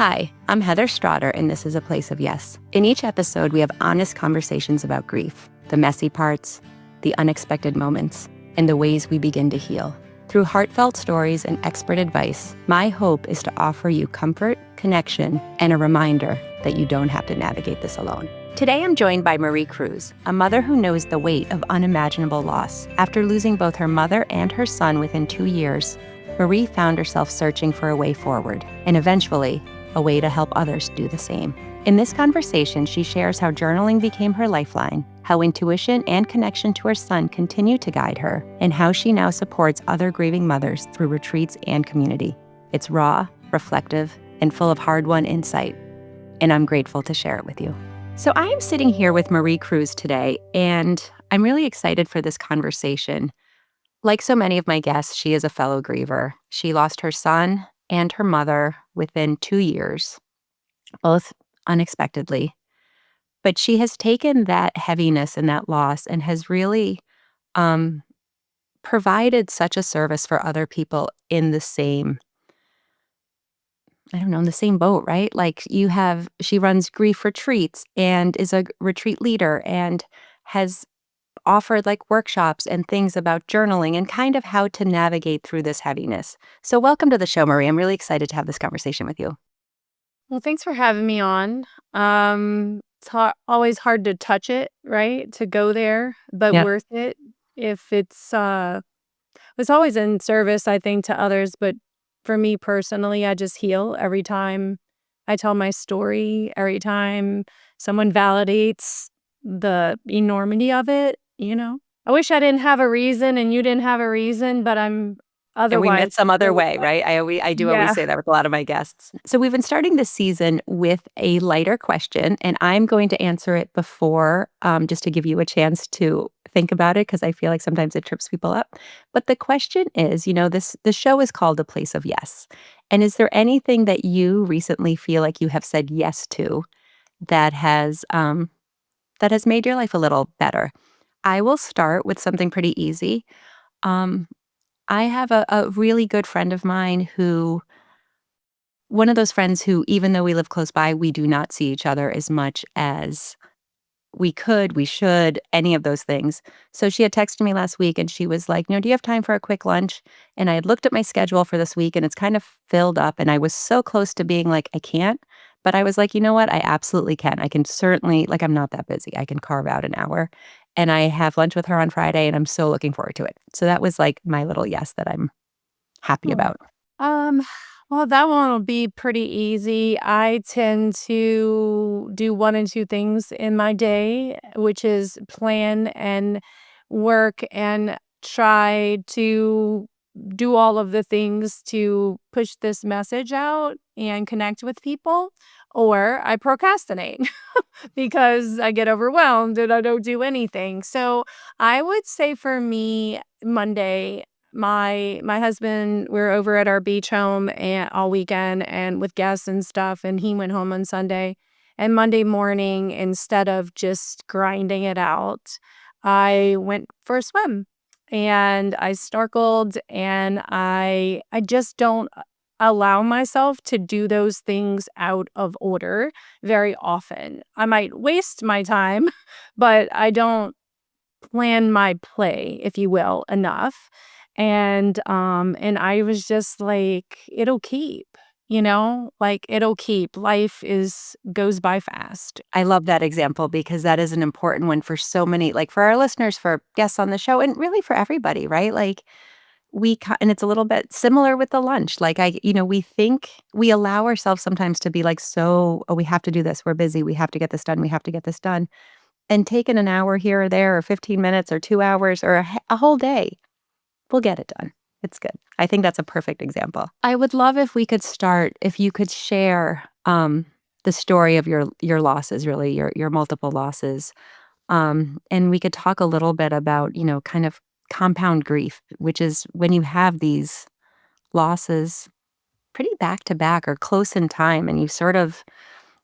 Hi, I'm Heather Strotter, and this is A Place of Yes. In each episode, we have honest conversations about grief, the messy parts, the unexpected moments, and the ways we begin to heal. Through heartfelt stories and expert advice, my hope is to offer you comfort, connection, and a reminder that you don't have to navigate this alone. Today, I'm joined by Marie Cruz, a mother who knows the weight of unimaginable loss. After losing both her mother and her son within 2 years, Marie found herself searching for a way forward, and eventually, a way to help others do the same. In this conversation, she shares how journaling became her lifeline, how intuition and connection to her son continue to guide her, and how she now supports other grieving mothers through retreats and community. It's raw, reflective, and full of hard-won insight, and I'm grateful to share it with you. So I am sitting here with Marie Cruz today, and I'm really excited for this conversation. Like so many of my guests, she is a fellow griever. She lost her son and her mother within 2 years, both unexpectedly. But she has taken that heaviness and that loss and has really um, provided such a service for other people in the same, I don't know, in the same boat, right? Like she runs grief retreats and is a retreat leader and has offered like workshops and things about journaling and kind of how to navigate through this heaviness. So welcome to the show, Marie. I'm really excited to have this conversation with you. Well, thanks for having me on. Always hard to touch it, right? To go there, but Yeah. worth it if it's always in service, I think, to others. But for me personally, I just heal every time I tell my story, every time someone validates the enormity of it. I wish I didn't have a reason and you didn't have a reason, but I'm And we otherwise met some other really way, glad. right? I do always Yeah. say that with a lot of my guests. So we've been starting this season with a lighter question, and I'm going to answer it before, just to give you a chance to think about it, because I feel like sometimes it trips people up. But the question is, the show is called A Place of Yes. And is there anything that you recently feel like you have said yes to that has made your life a little better? I will start with something pretty easy. Um, I have a really good friend of mine one of those friends who, even though we live close by, we do not see each other as much as we should, any of those things. So she had texted me last week and she was like, do you have time for a quick lunch? And I had looked at my schedule for this week and it's kind of filled up. And I was so close to being like, I can't. But I was like, you know what? I absolutely can. I can certainly, like, I'm not that busy. I can carve out an hour. And I have lunch with her on Friday and I'm so looking forward to it. So that was like my little yes that I'm happy Hmm. about. Um, well, that one will be pretty easy. I tend to do one and two things in my day, which is plan and work and try to do all of the things to push this message out and connect with people, or I procrastinate because I get overwhelmed and I don't do anything. So I would say for me, Monday, my husband, we're over at our beach home and all weekend and with guests and stuff, and he went home on Sunday. And Monday morning, instead of just grinding it out, I went for a swim and I snorkeled and I just don't allow myself to do those things out of order very often. I might waste my time, but I don't plan my play, if you will, enough. And I was just like, it'll keep, like it'll keep. Life is goes by fast. I love that example because that is an important one for so many, like for our listeners, for guests on the show, and really for everybody, right? Like and it's a little bit similar with the lunch. Like we think we allow ourselves sometimes to be like, so, oh, we have to do this. We're busy. We have to get this done. We have to get this done. And taking an hour here or there, or 15 minutes, or 2 hours, or a whole day, we'll get it done. It's good. I think that's a perfect example. I would love if we could start, if you could share the story of your losses, really, your multiple losses. And we could talk a little bit about, kind of compound grief, which is when you have these losses pretty back to back or close in time, and you sort of,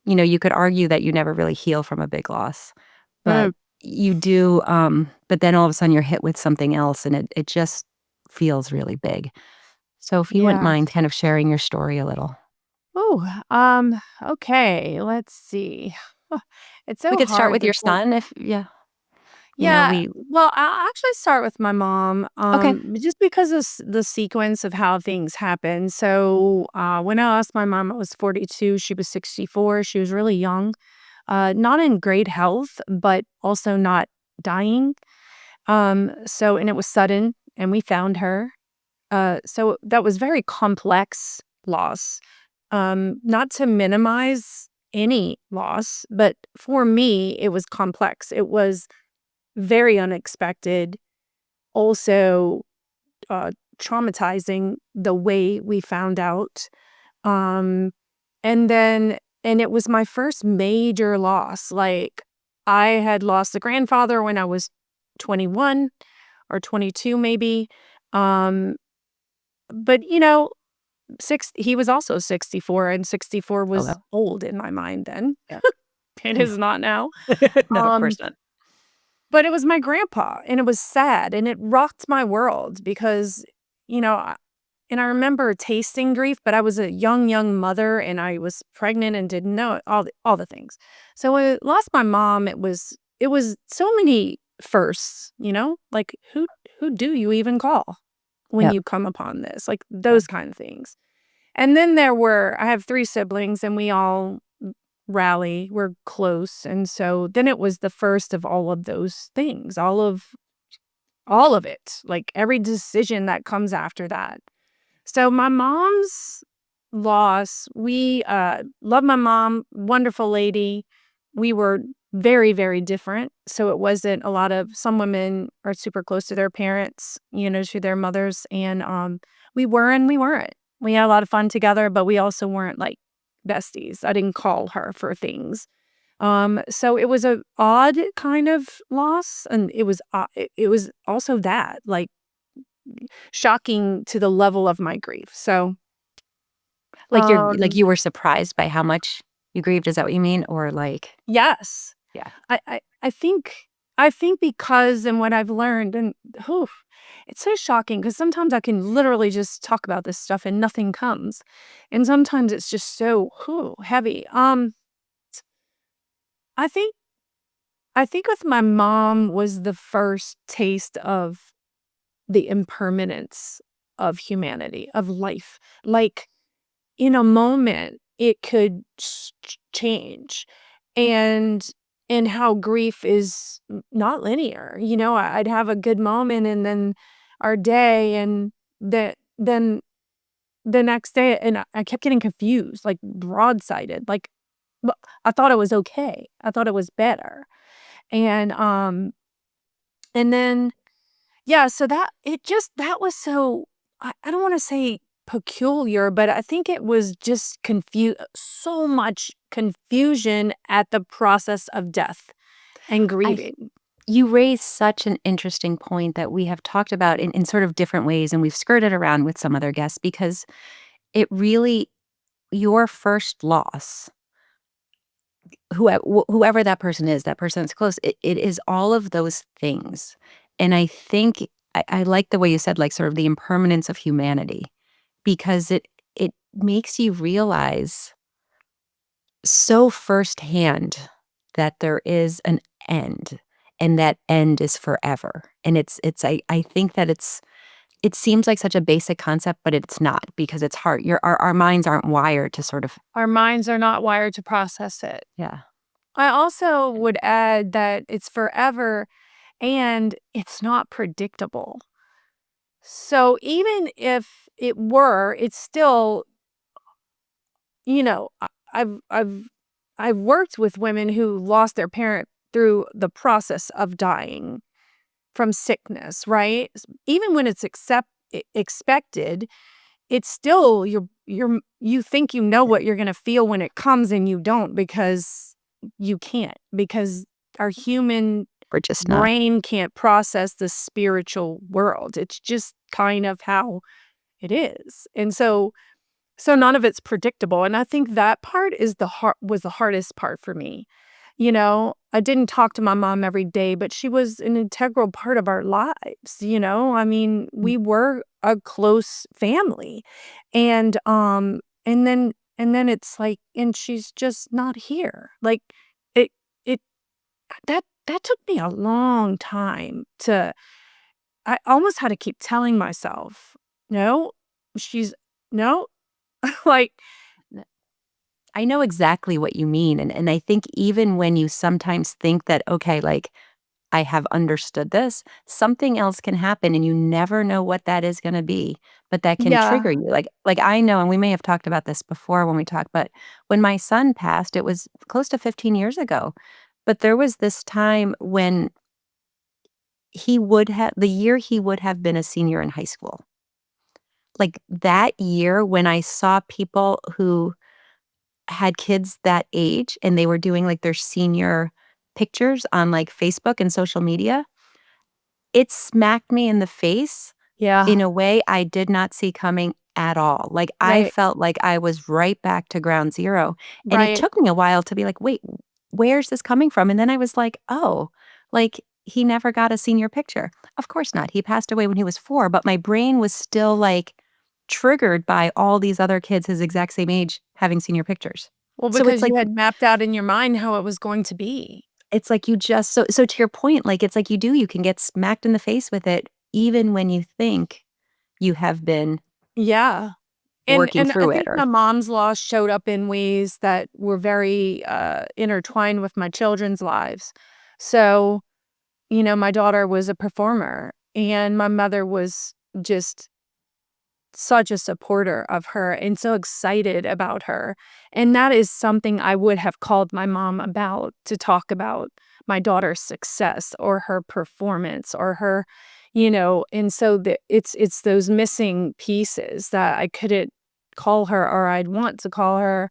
you could argue that you never really heal from a big loss, but Mm, you do. But then all of a sudden you're hit with something else, and it just feels really big. So if you wouldn't yeah. mind kind of sharing your story a little. Oh, okay, let's see. It's We so could start hard with your because son if yeah, yeah, we well, I'll actually start with my mom, okay. just because of the sequence of how things happen. So, when I lost my mom, I was 42, she was 64, she was really young, not in great health, but also not dying. And it was sudden, and we found her. So that was very complex loss. Not to minimize any loss, but for me, it was complex. It was very unexpected, also uh, traumatizing the way we found out. Um, and it was my first major loss. Like, I had lost a grandfather when I was 21 or 22, maybe. Um, but he was also 64, and 64 Oh, was well. old in my mind then. Yeah. It Mm. is not now. No, of Um, course not. but it was my grandpa, and it was sad, and it rocked my world because, you know, I and I remember tasting grief, but I was a young mother, and I was pregnant and didn't know it, all the things. So when I lost my mom, it was so many firsts, like who do you even call when Yep. you come upon this? Like Yeah. those kind of things. And then I have 3 siblings, and we all rally, we're close, and so then it was the first of all of those things, all of it, like, every decision that comes after that. So my mom's loss, we, love my mom, wonderful lady. We were very, very different, so it wasn't a lot of some women are super close to their parents, to their mothers, and, we were and we weren't. We had a lot of fun together, but we also weren't, like, besties. I didn't call her for things. So it was a odd kind of loss, and it was also that, like, shocking to the level of my grief. So, Like um, you were surprised by how much you grieved, is that what you mean? Or like yes. yeah. I think because and what I've learned and whew, it's so shocking because sometimes I can literally just talk about this stuff and nothing comes. And sometimes it's just so heavy. I think I think with my mom was the first taste of the impermanence of humanity, of life. Like, in a moment, it could change, and how grief is not linear. I'd have a good moment, and then our day, and then the next day, and I kept getting confused, like broadsided. Like, I thought it was okay. I thought it was better, and then yeah, so that was so I don't wanna say peculiar, but I think it was just so much confusion at the process of death and I grieving. You raise such an interesting point that we have talked about in sort of different ways, and we've skirted around with some other guests because it really your first loss, whoever that person is, that person that's close, it is all of those things. And I think I like the way you said, like, sort of the impermanence of humanity because it makes you realize so firsthand that there is an end, and that end is forever. And I think that it seems like such a basic concept, but it's not because it's hard. Our minds aren't wired to sort of Our minds are not wired to process it. yeah. I also would add that it's forever and it's not predictable. So even if it were, it's still, you know, I I've I've I've worked with women who lost their parent through the process of dying from sickness, right? Even when it's expected, it's still you think you know what you're gonna feel when it comes, and you don't because you can't, because our human We're just not. brain can't process the spiritual world. It's just kind of how it is. And so none of it's predictable, and I think that part is was the hardest part for me. I didn't talk to my mom every day, but she was an integral part of our lives. I mean, Mm. we were a close family. And then and then it's like, and she's just not here. Like, it it that took me a long time to I almost had to keep telling myself, "No, she's no." Like, N I know exactly what you mean, and I think even when you sometimes think that, "Okay, like, I have understood this," something else can happen, and you never know what that is gonna be, but that can trigger yeah, you. Like, I know, and we may have talked about this before when we talked, but when my son passed, it was close to 15 years ago, but there was this time when the year he would have been a senior in high school. Like, that year when I saw people who had kids that age and they were doing, like, their senior pictures on, like, Facebook and social media, it smacked me in the face yeah, in a way I did not see coming at all. Like, I right, felt like I was right back to ground zero, and it right. took me a while to be like, "Wait, where's this coming from?" And then I was like, "Oh, like, he never got a senior picture." Of course not, he passed away when he was 4, but my brain was still, like, triggered by all these other kids his exact same age having senior pictures. Well, So it's because like you had mapped out in your mind how it was going to be. you just so to your point, like, it's like you can get smacked in the face with it even when you think you have been Yeah. working And I through it think or my mom's loss showed up in ways that were very, intertwined with my children's lives. So, my daughter was a performer, and my mother was just such a supporter of her and so excited about her. And that is something I would have called my mom about to talk about my daughter's success or her performance or her, and so it's those missing pieces that I couldn't call her or I'd want to call her.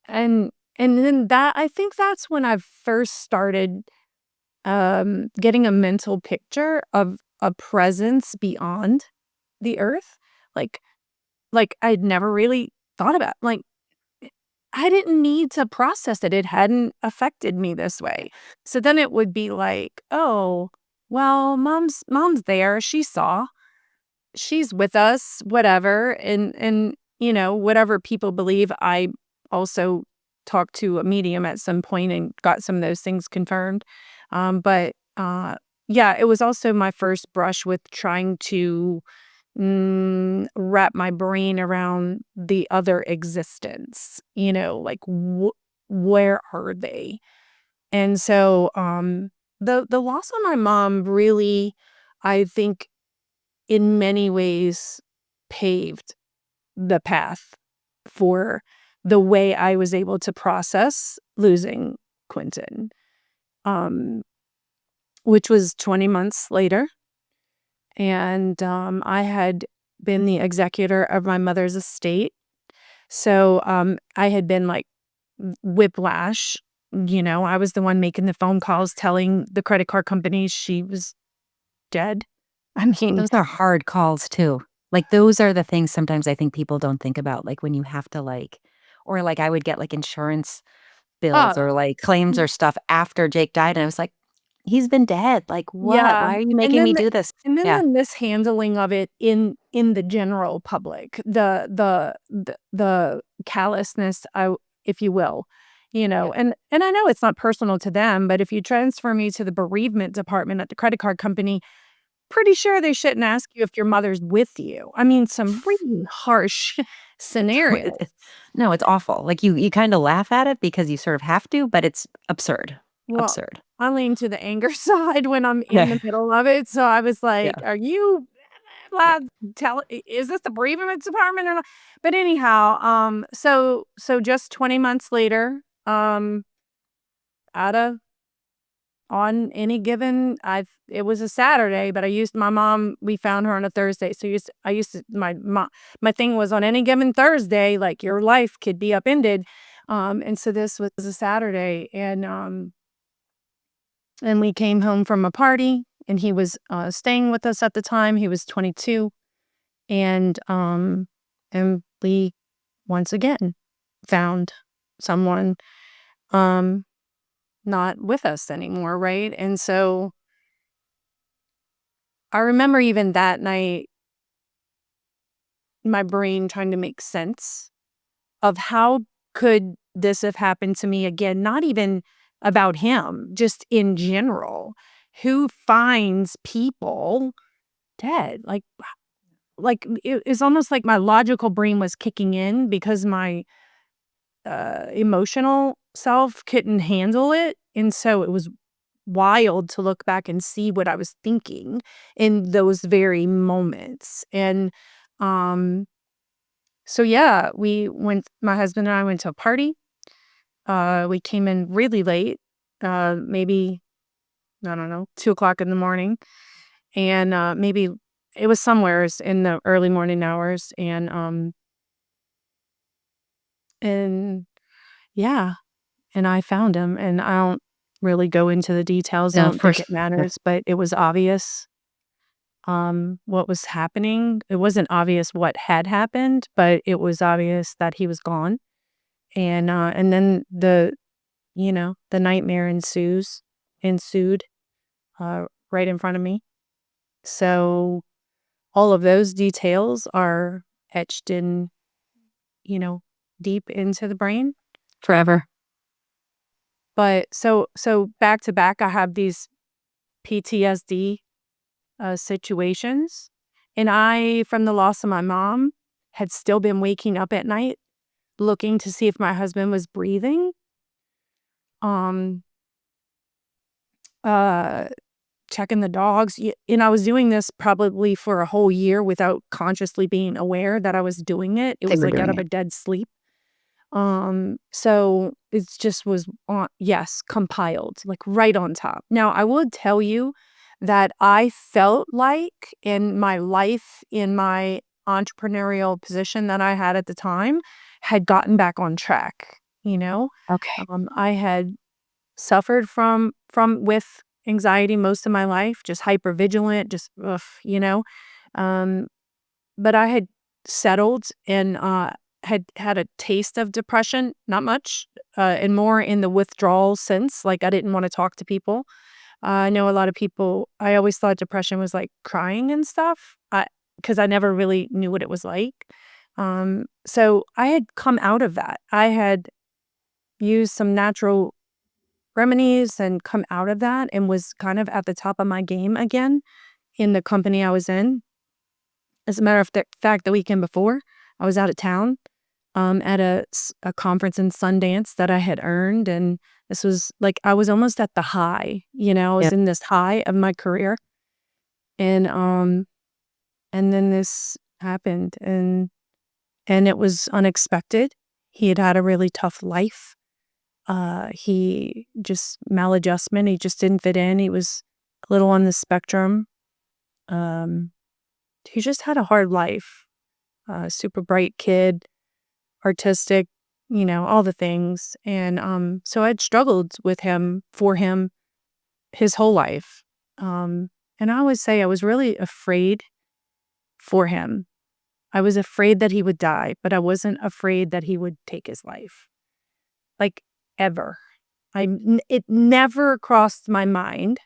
And and then that I think that's when I first started getting a mental picture of a presence beyond the earth. Like I'd never really thought about I didn't need to process it, it hadn't affected me this way. So then it would be like, "Oh, well, mom's there, she saw, she's with us, whatever," and, whatever people believe, I also talked to a medium at some point and got some of those things confirmed. But yeah, it was also my first brush with trying to wrap my brain around the other existence, like where are they? And so the loss of my mom really, I think, in many ways paved the path for the way I was able to process losing Quentin, um, which was 20 months later. And I had been the executor of my mother's estate. So I had been like whiplash. I was the one making the phone calls telling the credit card companies she was dead. I mean, those are hard calls too. Like, those are the things sometimes I think people don't think about, like, when you have to, like or, like, I would get, like, insurance bills oh, or, like, claims or stuff after Jake died, and I was like, "He's been dead, like, what? yeah, Why are you and making then me do this?" the Yeah. mishandling of it in the general public, the callousness, if you will, Yep. and I know it's not personal to them, but if you transfer me to the bereavement department at the credit card company, pretty sure they shouldn't ask you if your mother's with you. I mean, some really harsh scenarios. It no, it's awful. Like, you kinda laugh at it because you sort of have to, but it's absurd. Well, Absurd. I lean to the anger side when I'm in Yeah. the middle of it, so I was like, Yeah. "Are you Yeah. allowed tell is this the bereavement department or not?" But anyhow, so just 20 months later, out of on any given I've it was a Saturday, but I used my mom we found her on a Thursday, so I used to my thing was on any given Thursday, like, your life could be upended, and so this was a Saturday, and we came home from a party, and he was, staying with us at the time, he was 22, and we once again found someone, um, not with us anymore, right? And so I remember even that night, my brain trying to make sense of how could this have happened to me again? Not even about him, just in general. Who finds people dead? Like it's almost like my logical brain was kicking in because my emotional self couldn't handle it. And so it was wild to look back and see what I was thinking in those very moments. And um so yeah, my husband and I went to a party. We came in really late, maybe, I don't know, 2 o'clock in the morning. And maybe it was somewheres in the early morning hours. And yeah, and I found him, and I don't really go into the details. I Yeah, don't for think it sure. matters, but it was obvious, what was happening. It wasn't obvious what had happened, but it was obvious that he was gone. And then the nightmare ensued, right in front of me. So all of those details are etched in, you know, deep into the brain. Forever. But so back to back, I have these PTSD situations. And I, from the loss of my mom, had still been waking up at night looking to see if my husband was breathing. Um, uh, Checking the dogs. And I was doing this probably for a whole year without consciously being aware that I was doing it. It They was were like out doing of it. a dead sleep. So it just was on, yes, compiled, like right on top. Now, I would tell you that I felt like in my life, in my entrepreneurial position that I had at the time, had gotten back on track, you know? Okay. I had suffered with anxiety most of my life, just hyper vigilant, just ugh, you know? Um, but I had settled and, had had a taste of depression, not much, and more in the withdrawal sense, like, I didn't wanna talk to people. I know a lot of people I always thought depression was, like, crying and stuff, because I never really knew what it was like. So I had come out of that. I had used some natural remedies and come out of that and was kind of at the top of my game again in the company I was in. As a matter of fact, the weekend before, I was out of town, at a conference in Sundance that I had earned, and this was like I was almost at the high, I was Yep. in this high of my career, and, and then this happened, and it was unexpected. He had had a really tough life. He just maladjustment, he just didn't fit in, he was a little on the spectrum. Um, he just had a hard life. Super bright kid, artistic, all the things. And so I'd struggled with him, for him, his whole life. And I always say I was really afraid for him. I was afraid that he would die, but I wasn't afraid that he would take his life. Like, ever. It never crossed my mind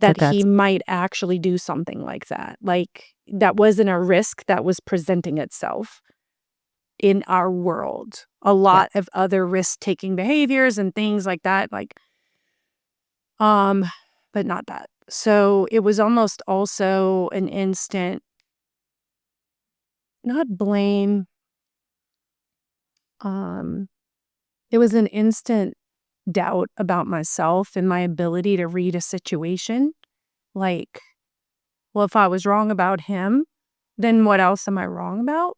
that That he that's might actually do something like that. Like, that wasn't a risk that was presenting itself in our world. A lot yes. of other risk-taking behaviors and things like that, um, but not that. So, it was almost also an instant, not blame, um, it was an instant doubt about myself and my ability to read a situation. Like, well, if I was wrong about him, then what else am I wrong about?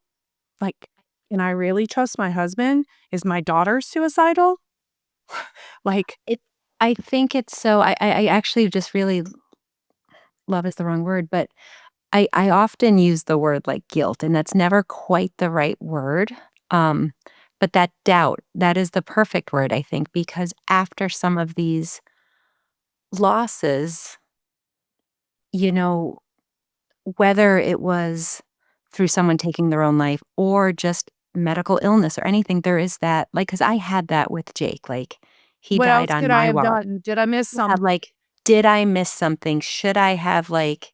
Like, can I really trust my husband? Is my daughter suicidal? Like, It I think it's so I actually just really love is the wrong word, but I often use the word like guilt, and that's never quite the right word. Um, but that doubt, that is the perfect word, I think, because after some of these losses, you know, whether it was through someone taking their own life or just medical illness or anything, there is that, like, because I had that with Jake, like, he what died else on could I my have watch. done? Did I miss Yeah, something? like, did I miss something? Should I have, like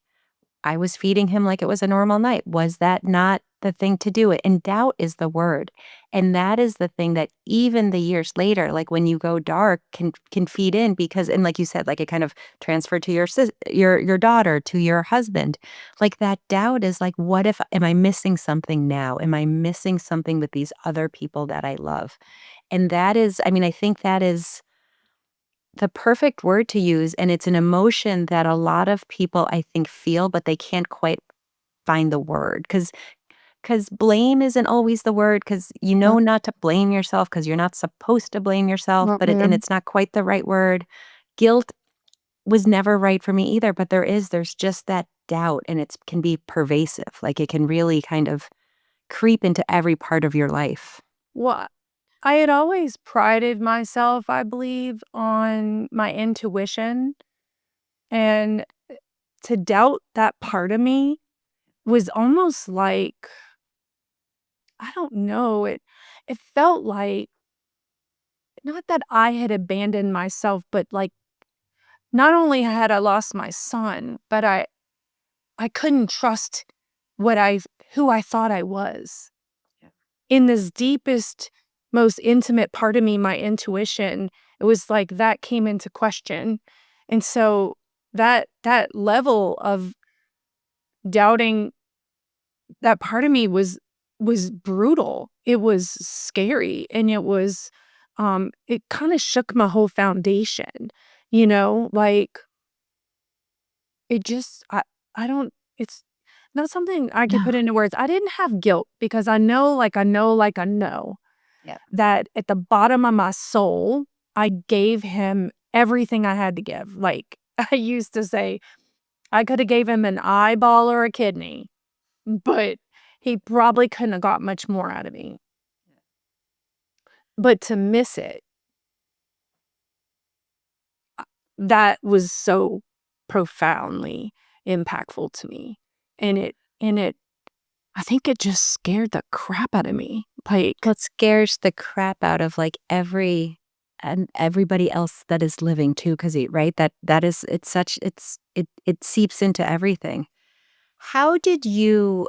I was feeding him like it was a normal night. Was that not the thing to do it. And doubt is the word. And that is the thing that even the years later, like when you go dark, can feed in because, and like you said, like it kind of transferred to your daughter, to your husband. Like that doubt is like, what if, am I missing something now? Am I missing something with these other people that I love? And that is, I mean, I think that is the perfect word to use, and it's an emotion that a lot of people, I think, feel, but they can't quite find the word because blame isn't always the word because you know not to blame yourself because 'cause you're not supposed to blame yourself, but Mm-mm. it's not quite the right word. Guilt was never right for me either, but there's just that doubt, and it's can be pervasive, like, it can really kind of creep into every part of your life. Well, I had always prided myself, I believe, on my intuition, and to doubt that part of me was almost like, I don't know, it felt like not that I had abandoned myself, but, like, not only had I lost my son, but I couldn't trust what I who I thought I was. In this deepest, most intimate part of me, my intuition, it was like that came into question. And so that level of doubting that part of me was brutal. It was scary and it kind of shook my whole foundation, like it just I don't it's not something I could put No. into words. I didn't have guilt because I know Yeah. that at the bottom of my soul, I gave him everything I had to give. Like, I used to say, I coulda gave him an eyeball or a kidney, but he probably couldn't have got much more out of me. But to miss it, that was so profoundly impactful to me. And it I think it just scared the crap out of me. Well, Like, it scares the crap out of, like, everybody else that is living too, 'cause right? That is it's such it seeps into everything. How did you,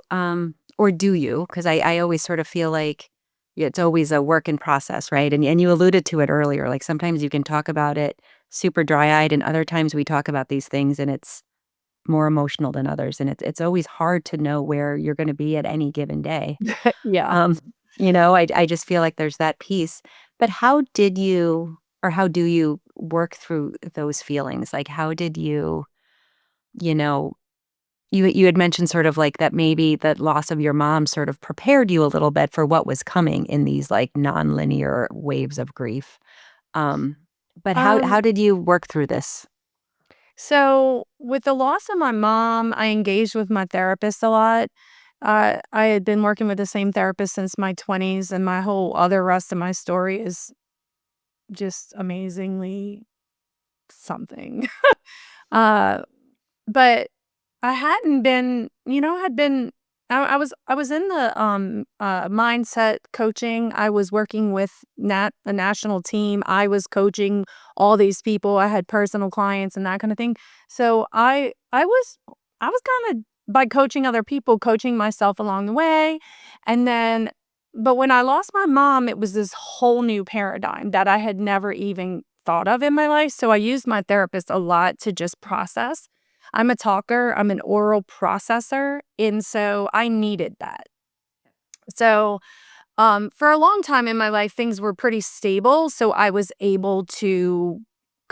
or do you? Because I always sort of feel like yeah, it's always a work in process, right? And you alluded to it earlier, like, sometimes you can talk about it super dry-eyed, and other times we talk about these things, and it's more emotional than others, and it's always hard to know where you're gonna be at any given day. yeah. Um, I just feel like there's that piece. But how did you or how do you work through those feelings? Like, how did you know you had mentioned sort of like that maybe the loss of your mom sort of prepared you a little bit for what was coming in these, like, nonlinear waves of grief. Um, but how Um, did you work through this? so with the loss of my mom, I engaged with my therapist a lot. I had been working with the same therapist since my 20s, and my whole other rest of my story is just amazingly something. uh, but I hadn't been, had been I was in the mindset coaching. I was working with a national team. I was coaching all these people. I had personal clients and that kind of thing. So I was kind of by coaching other people, coaching myself along the way. And then but when I lost my mom, it was this whole new paradigm that I had never even thought of in my life. So I used my therapist a lot to just process. I'm a talker, I'm an oral processor, and so I needed that. So, for a long time in my life, things were pretty stable, so I was able to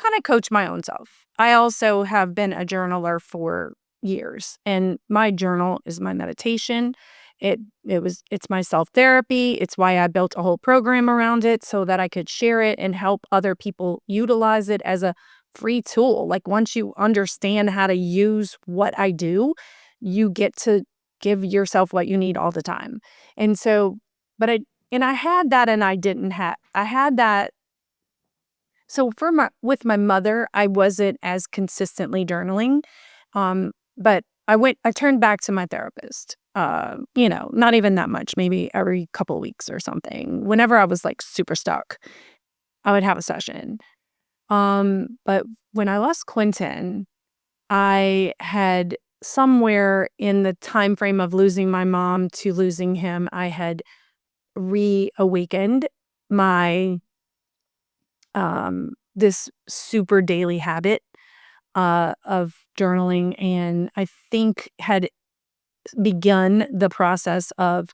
kinda coach my own self. I also have been a journaler for years, and my journal is my meditation. It's my self-therapy, it's why I built a whole program around it so that I could share it and help other people utilize it as a free tool. Like, once you understand how to use what I do, you get to give yourself what you need all the time. And so but I had that and I had that. So for my with my mother, I wasn't as consistently journaling. But I turned back to my therapist. Not even that much, maybe every couple of weeks or something. Whenever I was like super stuck, I would have a session. But when I lost Quentin, I had somewhere in the time frame of losing my mom to losing him, I had reawakened my this super daily habit of journaling, and I think had begun the process of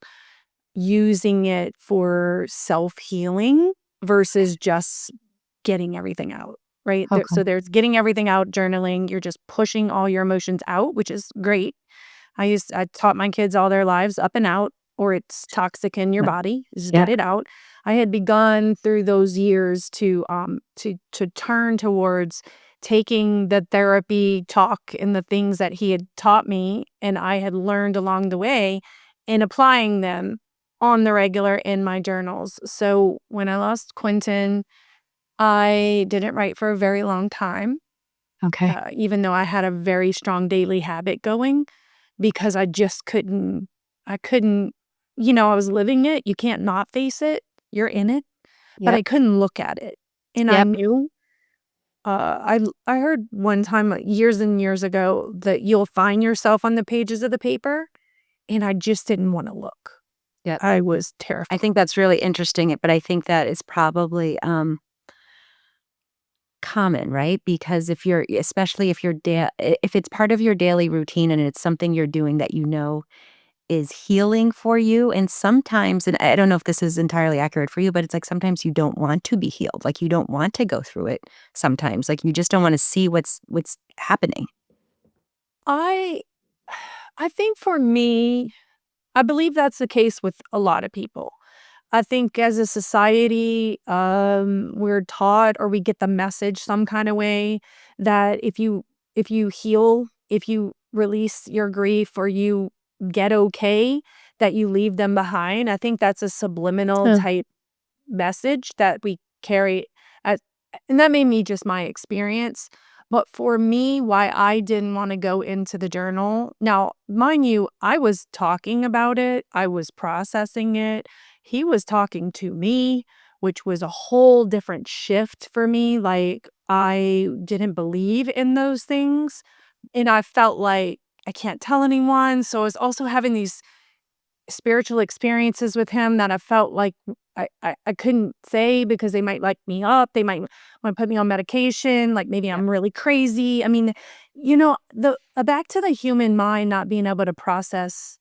using it for self-healing versus just getting everything out, right? Okay. So there's getting everything out, journaling, you're just pushing all your emotions out, which is great. I taught my kids all their lives up and out, or it's toxic in your Yep. body. Just get Yep. it out. I had begun through those years to turn towards taking the therapy talk and the things that he had taught me and I had learned along the way and applying them on the regular in my journals. So when I lost Quentin, I didn't write for a very long time, Okay. even though I had a very strong daily habit going because I just couldn't, I was living it. You can't not face it. You're in it, but Yep. I couldn't look at it. And I Yep. knew, I heard one time years and years ago that you'll find yourself on the pages of the paper. And I just didn't want to look. Yep. I was I terrified. think that's really interesting, but I think that is probably, common, right? Because if you're especially if you're if it's part of your daily routine and it's something you're doing that you know is healing for you, and sometimes and I don't know if this is entirely accurate for you, but it's like sometimes you don't want to be healed, like, you don't want to go through it sometimes, like, you just don't wanna see what's happening. I I think for me, I believe that's the case with a lot of people. I think as a society, we're taught or we get the message some kind of way that if you heal, if you release your grief or you get okay, that you leave them behind. I think that's a subliminal Huh. type message that we carry at and that may be just my experience, but for me, why I didn't wanna go into the journal now, mind you, I was talking about it, I was processing it, he was talking to me, which was a whole different shift for me, like, I didn't believe in those things, and I felt like I can't tell anyone, so I was also having these spiritual experiences with him that I felt like I couldn't say because they might light me up, they might wanna put me on medication, like, maybe Yep. I'm really crazy. I mean, the back to the human mind not being able to process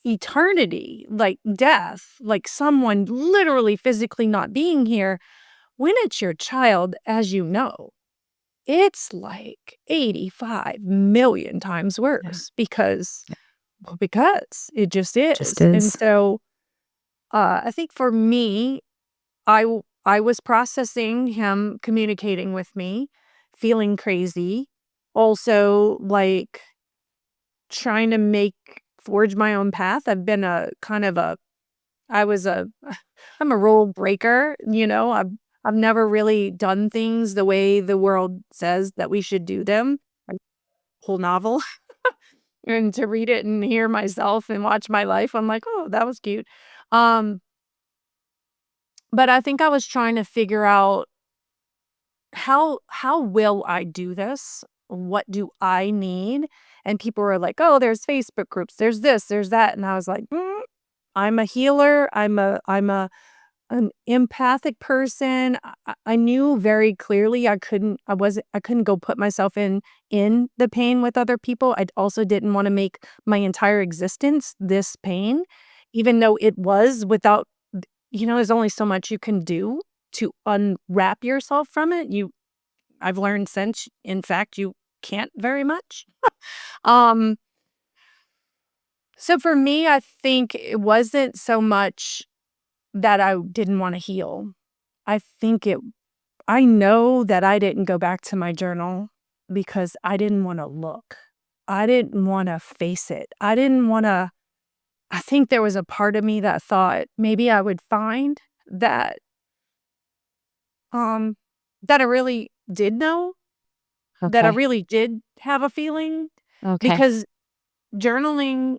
eternity, like death, like someone literally physically not being here. When it's your child, as you know, it's like 85 million times Yeah. worse because Yeah. well, because it just Just is. And is. so, I think for me, I was processing him communicating with me, feeling crazy, also, like, trying to forge my own path. I've been a kind of a I was a I'm a rule breaker, I've never really done things the way the world says that we should do them. Like, whole novel. And to read it and hear myself and watch my life, I'm like, "Oh, that was cute." Um, but I think I was trying to figure out how will I do this? What do I need? And people were like, "Oh, there's Facebook groups. There's this, there's that." And I was like, I'm a healer. I'm an empathic person. I knew very clearly I couldn't go put myself in the pain with other people. I also didn't wanna make my entire existence this pain, even though it was without there's only so much you can do to unwrap yourself from it. I've learned since, in fact, you can't very much. Um, so for me, I think it wasn't so much that I didn't wanna heal. I think I know that I didn't go back to my journal because I didn't wanna look. I didn't wanna face it. I think there was a part of me that thought maybe I would find that, um, that I really did know, that I Okay. really did have a feeling, Okay. because journaling,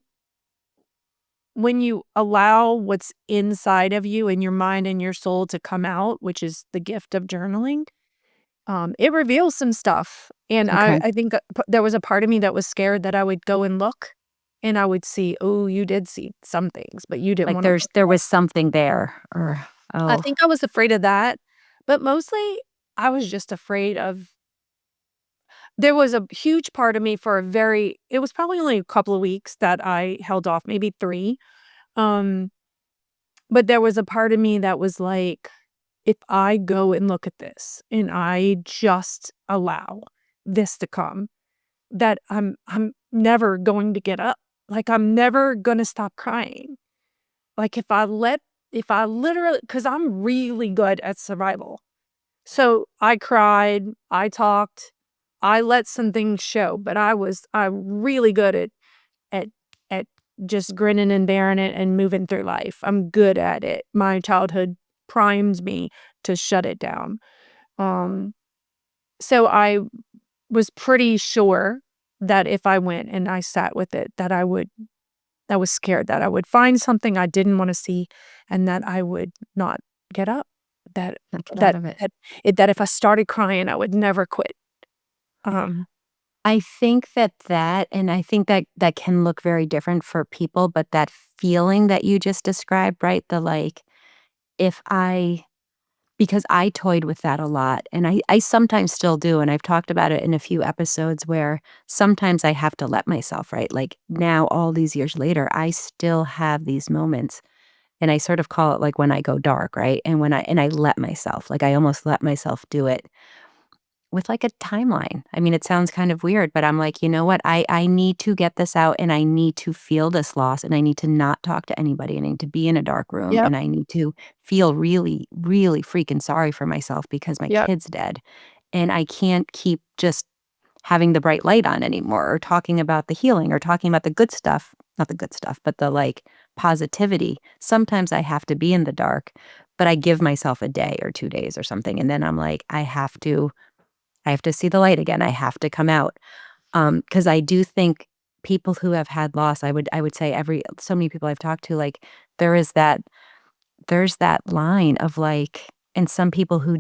when you allow what's inside of you and your mind and your soul to come out, which is the gift of journaling, it reveals some stuff. And Okay. I think there was a part of me that was scared that I would go and look and I would see, oh, you did see some things, but you didn't Like want to look. there was something there or I oh, think I was afraid of that, but mostly I was just afraid of there was a huge part of me for it was probably only a couple of weeks that I held off, maybe 3. Um, but there was a part of me that was like, if I go and look at this and I just allow this to come, that I'm never going to get up. Like, I'm never gonna stop crying. Like, if I literally, because 'cause I'm really good at survival. So, I cried, I talked, I let some things show, but I'm really good at at just grinning and bearing it and moving through life. I'm good at it. My childhood primed me to shut it down. Um, so I was pretty sure that if I went and I sat with it, I was scared that I would find something I didn't wanna see and that I would not get up. That not get out that of it. that if I started crying, I would never quit. Um, I think and I think that can look very different for people, but that feeling that you just described, right? The like, if I because I toyed with that a lot, and I sometimes still do, and I've talked about it in a few episodes where sometimes I have to let myself, right? Like, now all these years later, I still have these moments, and I sort of call it, like, when I go dark, right? And I let myself, like, I almost let myself do it with, like, a timeline. I mean, it sounds kind of weird, but I'm like, "You know what? I need to get this out, and I need to feel this loss, and I need to not talk to anybody. I need to be in a dark room, yep, and I need to feel really, really freaking sorry for myself because my yep, kid's dead, and I can't keep just having the bright light on anymore or talking about the healing or talking about the good stuff, not the good stuff, but the, like, positivity. Sometimes I have to be in the dark, but I give myself a day or 2 days or something, and then I'm like, I have to see the light again. I have to come out. Because I do think people who have had loss, I would say so many people I've talked to, like, there is that there's that line of, like and some people who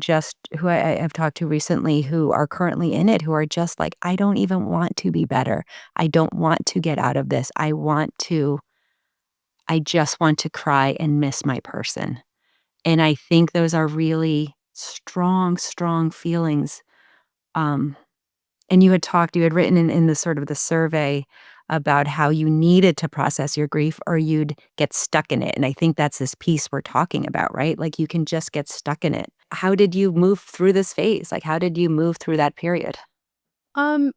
I've talked to recently who are currently in it, who are just like, "I don't even want to be better. I don't want to get out of this. I just want to cry and miss my person." And I think those are really strong, strong feelings, um and you had written in the sort of the survey about how you needed to process your grief or you'd get stuck in it, and I think that's this piece we're talking about, right? Like, you can just get stuck in it. How did you move through this phase? Like, how did you move through that period? um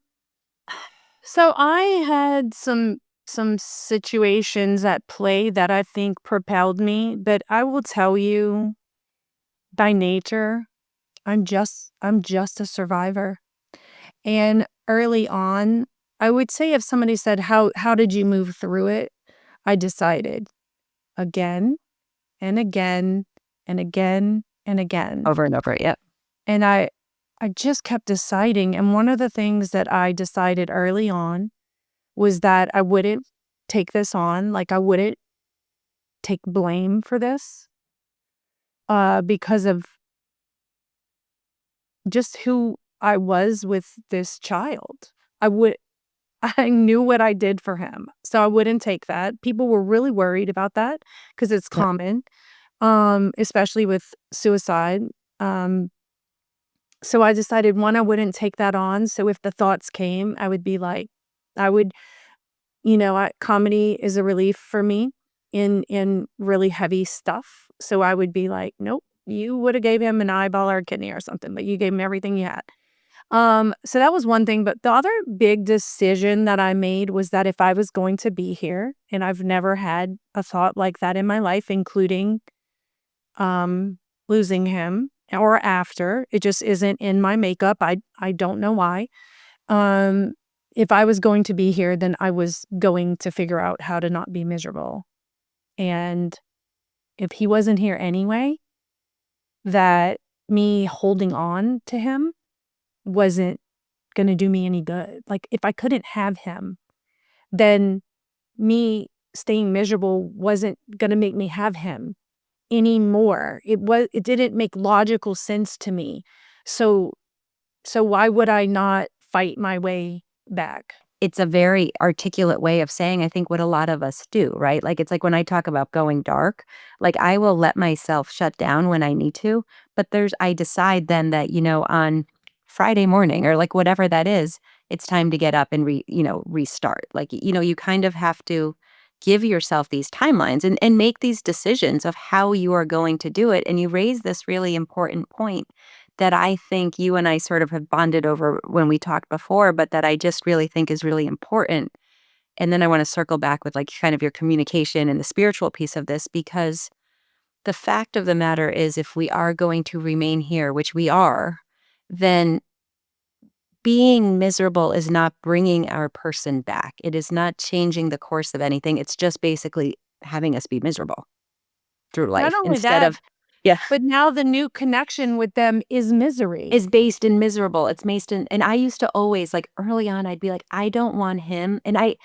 So I had some situations at play that I think propelled me, but I will tell you by nature, I'm just a survivor. And early on, I would say if somebody said, how did you move through it? I decided again and again and again and again. Over and over, yep. And I just kept deciding. And one of the things that I decided early on was that I wouldn't take this on, like, I wouldn't take blame for this, because of just who I was with this child. I would I knew what I did for him, so I wouldn't take that. People were really worried about that because it's Yep. common, especially with suicide. Um, so I decided, 1, I wouldn't take that on, so if the thoughts came, I would be like I would comedy is a relief for me in really heavy stuff. So I would be like, "Nope, you woulda gave him an eyeball or a kidney or something, but you gave him everything you had." So that was one thing, but the other big decision that I made was that if I was going to be here, and I've never had a thought like that in my life, including, um, losing him or after, it just isn't in my makeup. I don't know why. Um, if I was going to be here, then I was going to figure out how to not be miserable. And if he wasn't here anyway, that me holding on to him wasn't gonna do me any good. Like, if I couldn't have him, then me staying miserable wasn't gonna make me have him anymore. It didn't make logical sense to me. So So why would I not fight my way back? It's a very articulate way of saying, I think, what a lot of us do, right? Like, it's like when I talk about going dark, like, I will let myself shut down when I need to, but I decide then that, on Friday morning or like whatever that is, it's time to get up and restart. Like, you kind of have to give yourself these timelines and make these decisions of how you are going to do it. And you raise this really important point that I think you and I sort of have bonded over when we talked before, but that I just really think is really important. And then I want to circle back with like kind of your communication and the spiritual piece of this, because the fact of the matter is, if we are going to remain here, which we are, then being miserable is not bringing our person back. It is not changing the course of anything. It's just basically having us be miserable through Not life only instead that, of, yeah. but now the new connection with them is misery. Is based in miserable. It's based in, and I used to always, like, early on, I'd be like, "I don't want him," and I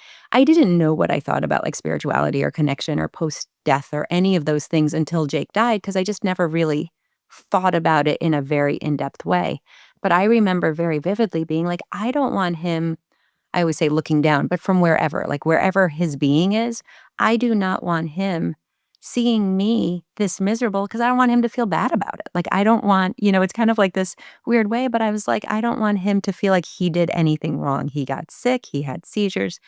didn't know what I thought about, like, spirituality or connection or post-death or any of those things until Jake died, because I just never really thought about it in a very in-depth way. But I remember very vividly being like, "I don't want him." I always say looking down, but from wherever, like, wherever his being is, I do not want him seeing me this miserable, because I don't want him to feel bad about it. Like, I don't want, it's kind of like this weird way, but I was like, I don't want him to feel like he did anything wrong. He got sick, he had seizures,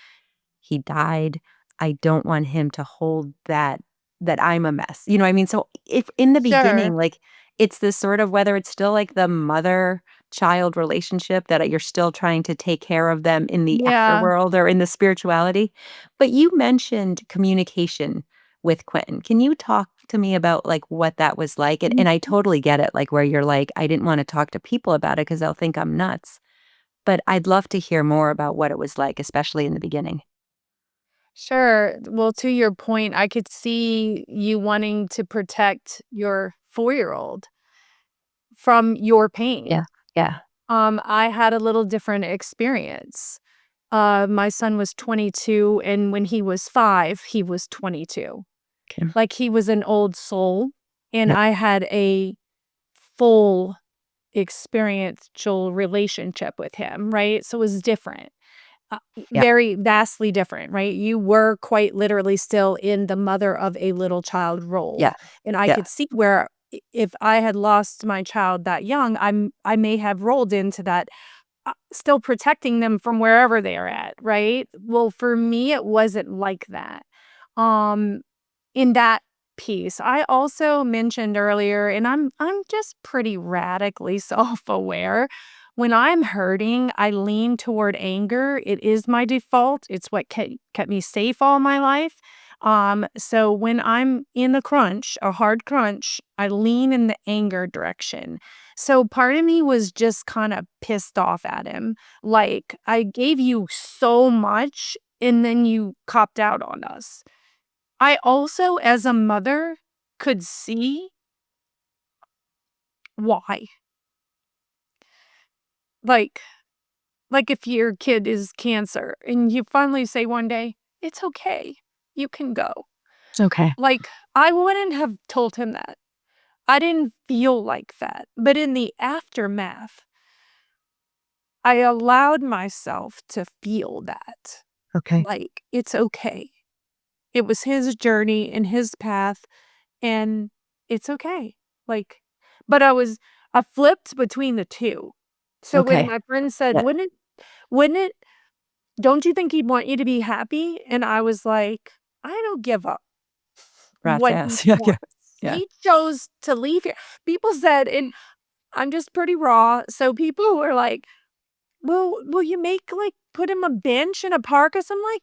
he died. I don't want him to hold that I'm a mess. You know what I mean? So if in the Sure. beginning, like, it's this sort of, whether it's still like the mother-child relationship that you're still trying to take care of them in the Yeah. afterworld or in the spirituality. But you mentioned communication with Quentin. Can you talk to me about like what that was like? And I totally get it, like where you're like, I didn't want to talk to people about it because they'll think I'm nuts. But I'd love to hear more about what it was like, especially in the beginning. Sure. Well, to your point, I could see you wanting to protect your 4-year-old from your pain. Yeah. Yeah. I had a little different experience. My son was 22, and when he was 5, he was 22. Okay. Like, he was an old soul, and Yep. I had a full experiential relationship with him, right? So it was different. Yep. Very vastly different, right? You were quite literally still in the mother of a little child role, Yeah. and I Yeah. could see where if I had lost my child that young, I may have rolled into that, still protecting them from wherever they are at, right? Well, for me, it wasn't like that. Um, in that piece, I also mentioned earlier, and I'm just pretty radically self-aware. When I'm hurting, I lean toward anger. It is my default. It's what kept me safe all my life. So when I'm in a crunch, a hard crunch, I lean in the anger direction. So part of me was just kind of pissed off at him. Like, I gave you so much and then you copped out on us. I also, as a mother, could see why. Like like if your kid is cancer and you finally say one day, "It's okay. You can go." It's okay. Like, I wouldn't have told him that. I didn't feel like that. But in the aftermath, I allowed myself to feel that. Okay. Like, it's okay. It was his journey and his path, and it's okay. Like, but I flipped between the 2. So when Okay. my friend said, Yeah. wouldn't it don't you think he'd want you to be happy?" And I was like, "I don't give up Rat's what he ass. Yeah. Yeah. wants. Yeah. He chose to leave here." People said, and I'm just pretty raw, so people were like, will you make, like, put him a bench in a park or something?" Like,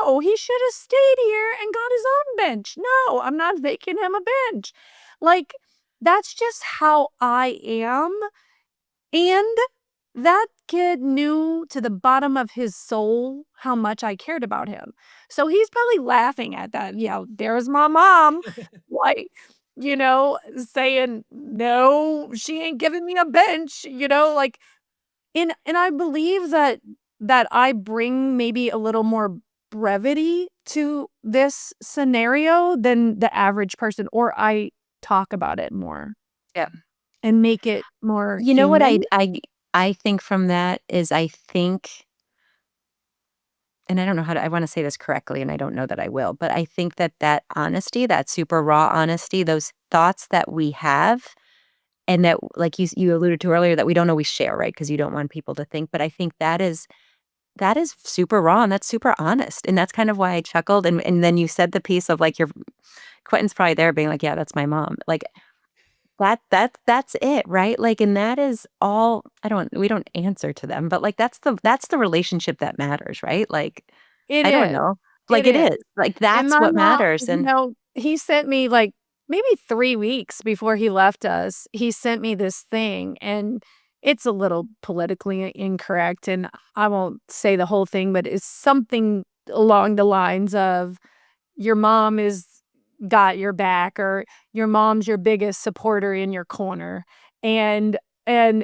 "No, he shoulda stayed here and got his own bench. No, I'm not making him a bench." Like, that's just how I am, and that kid knew to the bottom of his soul how much I cared about him. So he's probably laughing at that, there's my mom, like, saying, "No, she ain't giving me a bench," like, and I believe that I bring maybe a little more brevity to this scenario than the average person, or I talk about it more Yeah. and make it more You know what human. I think from that is I think and I don't know how to I wanna say this correctly, and I don't know that I will, but I think that that honesty, that super raw honesty, those thoughts that we have and that, like you alluded to earlier, that we don't always share, right? Because you don't want people to think, but I think that is super raw and that's super honest, and that's kind of why I chuckled, and then you said the piece of, like, your Quentin's probably there being like, "Yeah, that's my mom." Like, that's it, right? Like, and that is all I don't we don't answer to them, but, like, that's the relationship that matters, right? Like, It I don't is. know. It Like, it is. is. Like, And that's my what mom, matters, and he sent me, like, maybe 3 weeks before he left us, he sent me this thing, and it's a little politically incorrect, and I won't say the whole thing, but it's something along the lines of, "Your mom is got your back," or "Your mom's your biggest supporter in your corner." And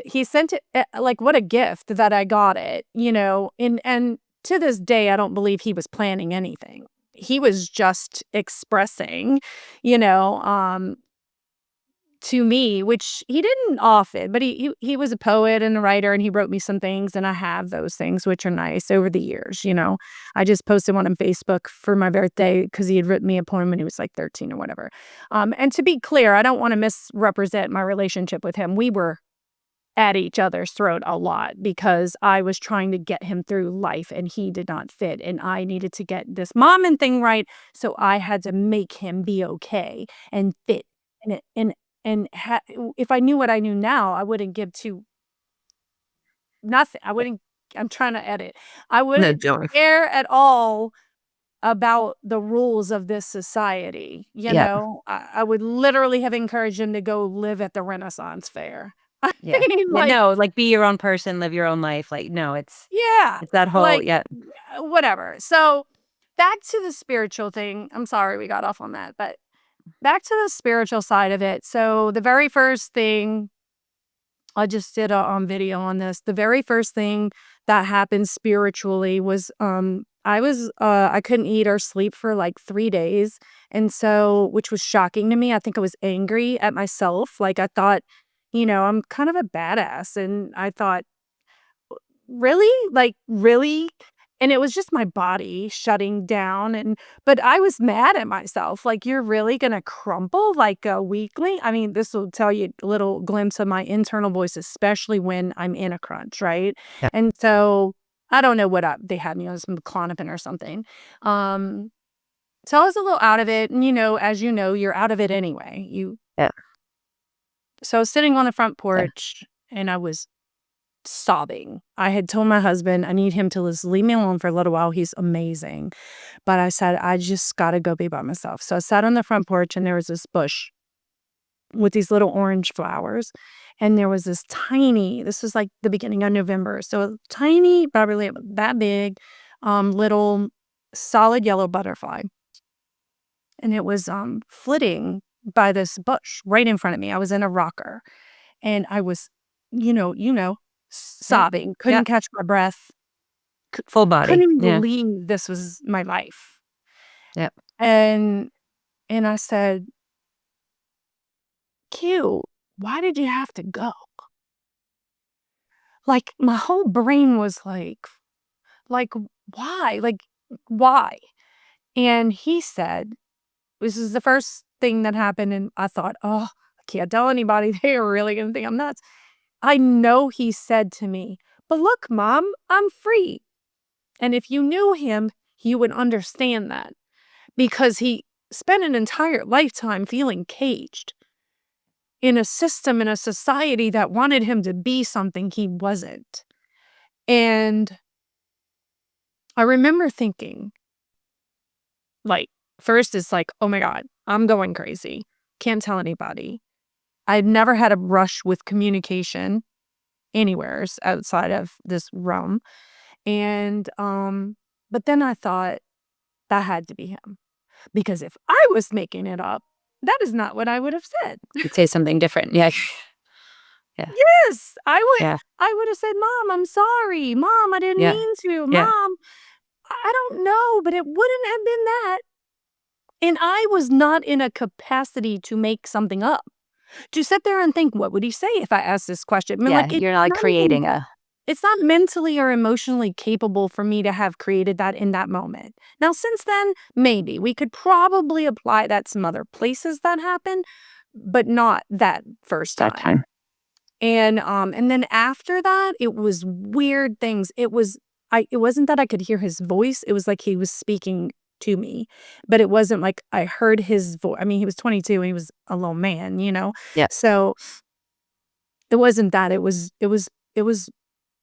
he sent it like, what a gift that I got it, and to this day, I don't believe he was planning anything. He was just expressing, you know, to me, which he didn't often, but he was a poet and a writer, and he wrote me some things, and I have those things, which are nice over the years. I just posted one on Facebook for my birthday because he had written me a poem when he was, like, 13 or whatever. And to be clear, I don't wanna misrepresent my relationship with him. We were at each other's throat a lot because I was trying to get him through life, and he did not fit, and I needed to get this momming thing right, so I had to make him be okay and fit. And it and ha if I knew what I knew now, I wouldn't give two nothing. I wouldn't I'm trying to edit. I no, wouldn't don't. care at all about the rules of this society, you Yeah, know? I would literally have encouraged him to go live at the Renaissance fair. I yeah. mean, Yeah, like, no, like, be your own person, live your own life, like, no, yeah, it's that whole like, yeah, whatever. So, back to the spiritual thing. I'm sorry we got off on that, but back to the spiritual side of it. So, the very first thing I just did a, video on this. The very first thing that happened spiritually was, I couldn't eat or sleep for, like, 3 days, and so which was shocking to me. I think I was angry at myself. Like, I thought, I'm kind of a badass, and I thought, "Really? Like, really?" And it was just my body shutting down, but I was mad at myself, like, "You're really gonna crumble like a weakling?" I mean, this will tell you a little glimpse of my internal voice, especially when I'm in a crunch, right? yeah, And so, I don't know what they had me on some Klonopin or something. Um, so I was a little out of it, and, as you know, you're out of it anyway. yeah, So I was sitting on the front yeah. porch, and I was sobbing. I had told my husband, "I need him to just leave me alone for a little while, he's amazing." But I said, "I just gotta go be by myself." So I sat on the front porch, and there was this bush with these little orange flowers, and there was this was, like, the beginning of November, so a tiny, probably about that big, little solid yellow butterfly, and it was, flitting by this bush right in front of me. I was in a rocker, and I was, Yep, sobbing, couldn't yep, catch my breath. full body, Couldn't even yeah, believe this was my life. yep. And I said, "Q, why did you have to go?" Like, my whole brain was like, "Why? Like, why?" And he said, this is the first thing that happened, and I thought, "Oh, I can't tell anybody. They are really gonna think I'm nuts." I know he said to me, "But look, mom, I'm free." And if you knew him, you would understand that. Because he spent an entire lifetime feeling caged in a system, in a society that wanted him to be something he wasn't. And I remember thinking, like, first it's like, "Oh my god, I'm going crazy. Can't tell anybody." I'd never had a brush with communication anywheres outside of this realm. And, but then I thought, that had to be him, because if I was making it up, that is not what I would have said. You'd say something different, yeah, yeah, Yes, yeah, I would have said, "Mom, I'm sorry. Mom, I didn't yeah, mean to. yeah, Mom, I don't know, but it wouldn't have been that." And I was not in a capacity to make something up. to sit there and think, what would he say if I asked this question? I mean, Yeah, like, you're not, like, not even creating a it's not mentally or emotionally capable for me to have created that in that moment. Now, since then, maybe we could probably apply that some other places that happened, but not that first that time. time. And then after that, it was weird things. It wasn't that I could hear his voice. It was like he was speaking to me, but it wasn't like I heard his voice. I mean, he was 22 and he was a little man, you know? Yep. So it wasn't that. It was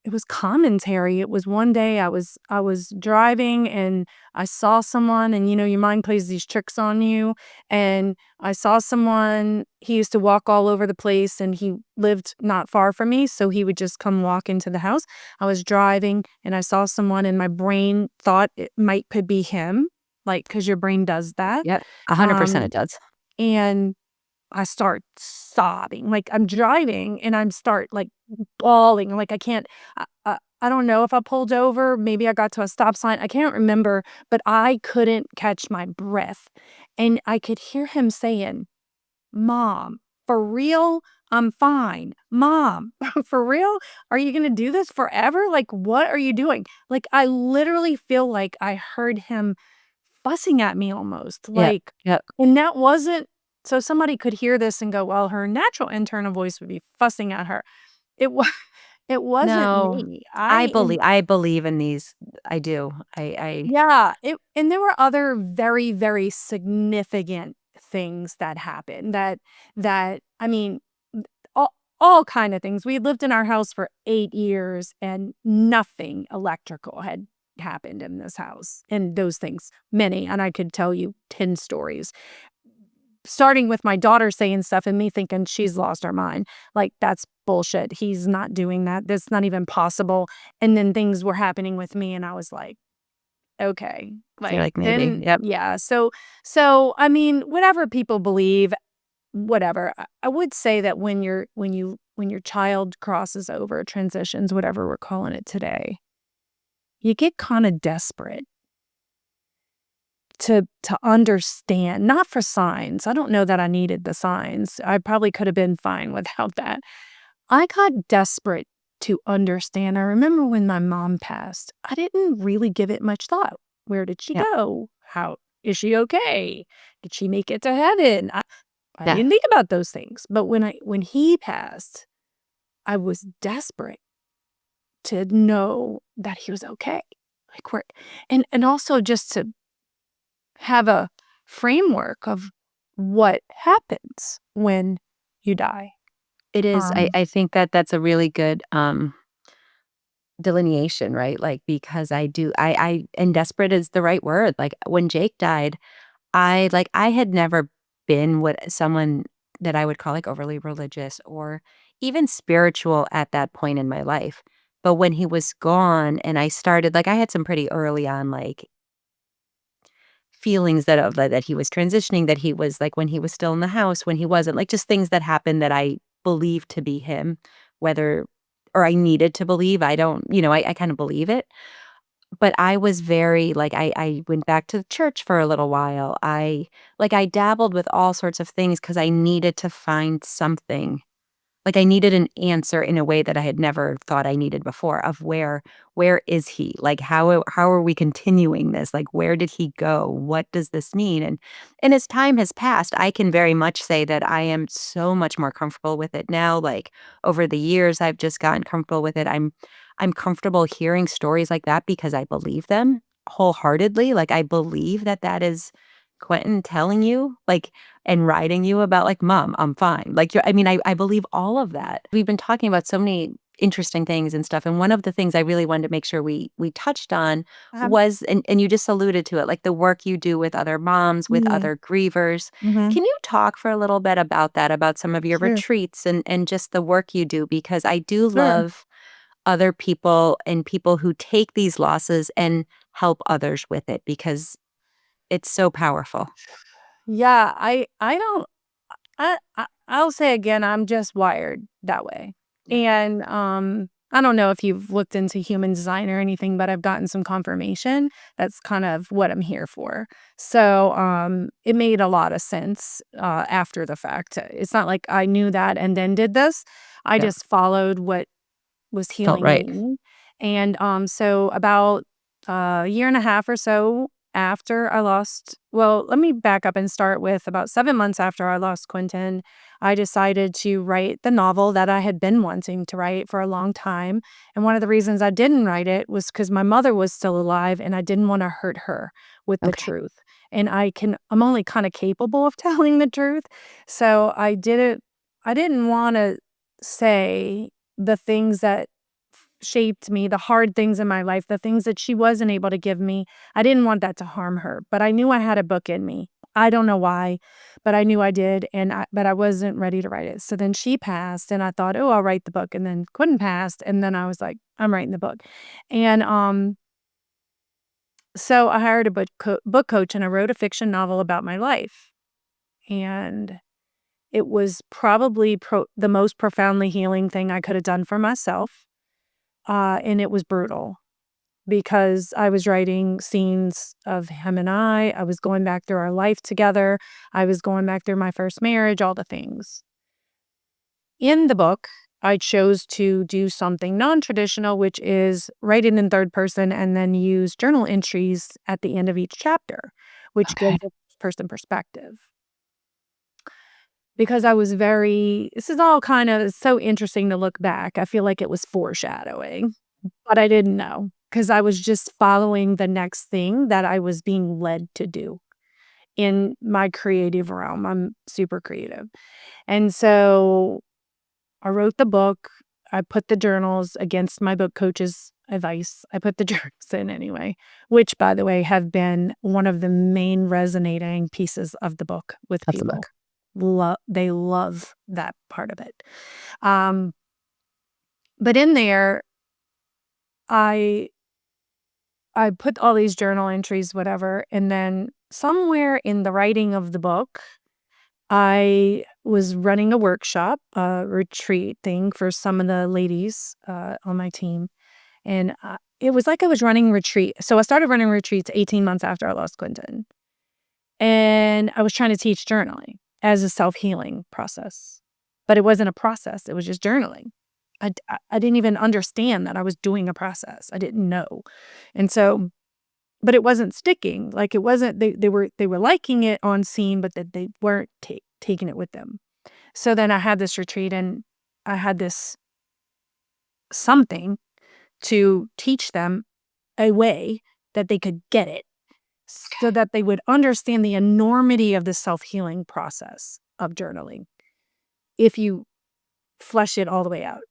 it was commentary. It was one day I was driving and I saw someone, and your mind plays these tricks on you, and I saw someone. He used to walk all over the place and he lived not far from me, so he would just come walk into the house. I was driving and I saw someone and my brain thought it might could be him, like cuz your brain does that. Yep. 100% Um it does. and I start sobbing, like, I'm driving and I'm start, like, bawling, like, I can't I don't know if I pulled over, maybe I got to a stop sign, I can't remember, but I couldn't catch my breath, and I could hear him saying, "Mom, for real? I'm fine. Mom, for real? Are you gonna do this forever? Like, what are you doing?" Like, I literally feel like I heard him fussing at me almost, Yep. like, Yep. and that wasn't so somebody could hear this and go, "Well, her natural internal voice would be fussing at her." It wa it wasn't No, me. I am I believe in these. I do. I Yeah, and there were other very, very significant things that happened that I mean, all kind of things. We lived in our house for 8 years and nothing electrical had happened in this house, and those things, many, and I could tell you 10 stories. Starting with my daughter saying stuff and me thinking she's lost her mind. Like, that's bullshit. He's not doing that. That's not even possible. And then things were happening with me and I was like, okay. You're Like, like, "Maybe." then Yep. yeah. So I mean, whatever people believe, whatever. I would say that when your child crosses over, transitions, whatever we're calling it today, you get kind of desperate to understand, not for signs. I don't know that I needed the signs. I probably could have been fine without that. I got desperate to understand. I remember when my mom passed, I didn't really give it much thought. Where did she Yep. go? How is she okay? Did she make it to heaven? I Yeah. didn't think about those things. But when he passed, I was desperate to know that he was okay. Like where and also just to have a framework of what happens when you die. It is. Um, I think that that's a really good, delineation, right? Like, because I and desperate is the right word. Like, when Jake died, I had never been what someone that I would call, like, overly religious or even spiritual at that point in my life. But when he was gone and I started like, I had some pretty early on, like, feelings that that he was transitioning, that he was like, when he was still in the house, when he wasn't, like, just things that happened that I believed to be him, whether or I needed to believe, I don't I kinda believe it. But I was very like, I went back to the church for a little while. I dabbled with all sorts of things because I needed to find something. Like, I needed an answer in a way that I had never thought I needed before of where is he? Like, how are we continuing this? Like, where did he go? What does this mean? And as time has passed, I can very much say that I am so much more comfortable with it now. Like, over the years, I've just gotten comfortable with it. I'm comfortable hearing stories like that because I believe them wholeheartedly. Like, I believe that that is Quentin telling you, like, and writing you about, like, "Mom, I'm fine." Like, I mean, I believe all of that. We've been talking about so many interesting things and stuff, and one of the things I really wanted to make sure we touched on um, was and you just alluded to it, like, the work you do with other moms, with mm, other grievers. mhm, Can you talk for a little bit about that, about some of your sure, retreats and just the work you do? Because I do sure. love other people and people who take these losses and help others with it because it's so powerful. Yeah, I don't I'll say again, I'm just wired that way. Yeah. And, I don't know if you've looked into human design or anything, but I've gotten some confirmation. That's kind of what I'm here for. So, it made a lot of sense, after the fact. It's not like I knew that and then did this. I Yeah. just followed what was Felt healing right. me. And, so about a year and a half or so after I lost well, let me back up and start with about 7 months after I lost Quentin, I decided to write the novel that I had been wanting to write for a long time. And one of the reasons I didn't write it was because my mother was still alive and I didn't wanna hurt her with the Okay. truth. And I'm only kinda capable of telling the truth. So I didn't wanna say the things that shaped me, the hard things in my life, the things that she wasn't able to give me. I didn't want that to harm her, but I knew I had a book in me. I don't know why, but I knew I did, but I wasn't ready to write it. So then she passed, and I thought, "Oh, I'll write the book." And then Quentin passed, and then I was like, "I'm writing the book." And, so I hired a book coach, and I wrote a fiction novel about my life. And it was probably the most profoundly healing thing I could have done for myself, and it was brutal. Because I was writing scenes of him and I was going back through our life together, I was going back through my first marriage, all the things. In the book, I chose to do something non-traditional, which is write it in third person and then use journal entries at the end of each chapter, which Okay. gives a person perspective. Because I was this is all kind of so interesting to look back. I feel like it was foreshadowing. But I didn't know because I was just following the next thing that I was being led to do in my creative realm. I'm super creative. And so I wrote the book. I put the journals against my book coach's advice. I put the journals in anyway, which, by the way, have been one of the main resonating pieces of the book with That's the people. book. They love that part of it. Um, but in there, I I put all these journal entries, whatever, and then somewhere in the writing of the book, I was running a workshop, a retreat thing for some of the ladies on my team. And it was like I was running retreat. So I started running retreats 18 months after I lost Quentin. And I was trying to teach journaling as a self healing process. But it wasn't a process, it was just journaling. I didn't even understand that I was doing a process. I didn't know. And so but it wasn't sticking, like, it wasn't they were liking it on scene, but that they weren't taking it with them. So then I had this retreat, and I had this something to teach them a way that they could get it, so that they would understand the enormity of the self-healing process of journaling if you flesh it all the way out.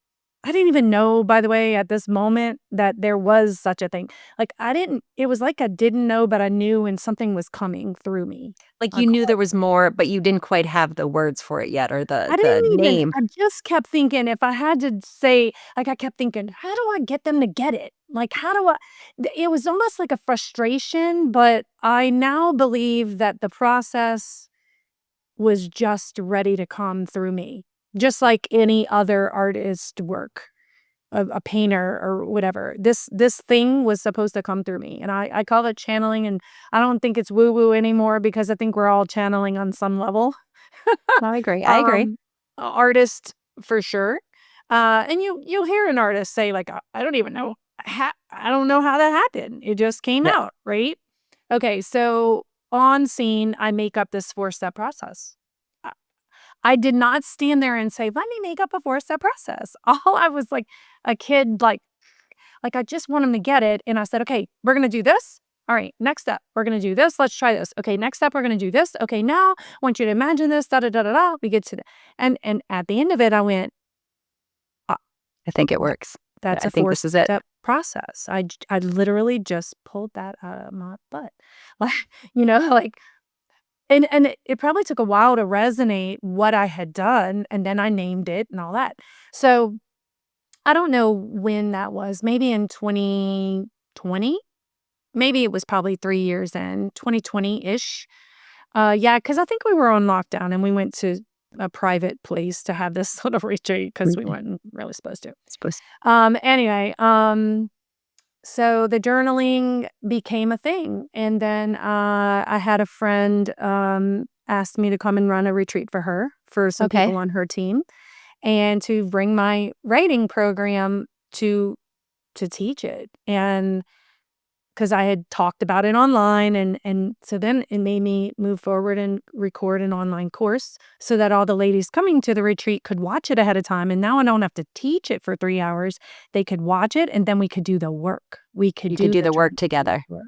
I didn't even know, by the way, at this moment that there was such a thing. Like, I didn't it was like I didn't know, but I knew and something was coming through me. Like, you Like, knew there was more, but you didn't quite have the words for it yet or I the didn't even name. I just kept thinking if I had to say like, I kept thinking, "How do I get them to get it?" Like, how do I it was almost like a frustration, but I now believe that the process was just ready to come through me, just like any other artist work. A painter or whatever. This thing was supposed to come through me, and I call it channeling, and I don't think it's woo woo anymore because I think we're all channeling on some level. No, I agree. I agree. Artist for sure. And you'll hear an artist say like, I don't even know, I don't know how that happened. It just came Yeah. out, right? Okay, so on scene, I make up this 4-step process. I I did not stand there and say, "Let me make up a 4-step process." All I was like a kid, I just want them to get it, and I said, "Okay, we're gonna do this. All right, next step, we're gonna do this. Let's try this. Okay, next step, we're gonna do this. Okay, now I want you to imagine this, da da da da da." We get to the and at the end of it, I went, "Uh, I think it th works. Yeah, that's I a think this is it. 4-step process." I literally just pulled that out of my butt. Like, like and it probably took a while to resonate what I had done, and then I named it and all that. So I don't know when that was, maybe in 2020? Maybe it was probably 3 years in, 2020-ish. Yeah, because I think we were on lockdown and we went to a private place to have this little retreat because we weren't really supposed to. Anyway, so the journaling became a thing. And then I had a friend asked me to come and run a retreat for her, for some people on her team, and to bring my writing program to teach it. And because I had talked about it online, and so then it made me move forward and record an online course so that all the ladies coming to the retreat could watch it ahead of time. And now I don't have to teach it for 3 hours. They could watch it, and then we could do the work. We could You could do the work journaling together. work.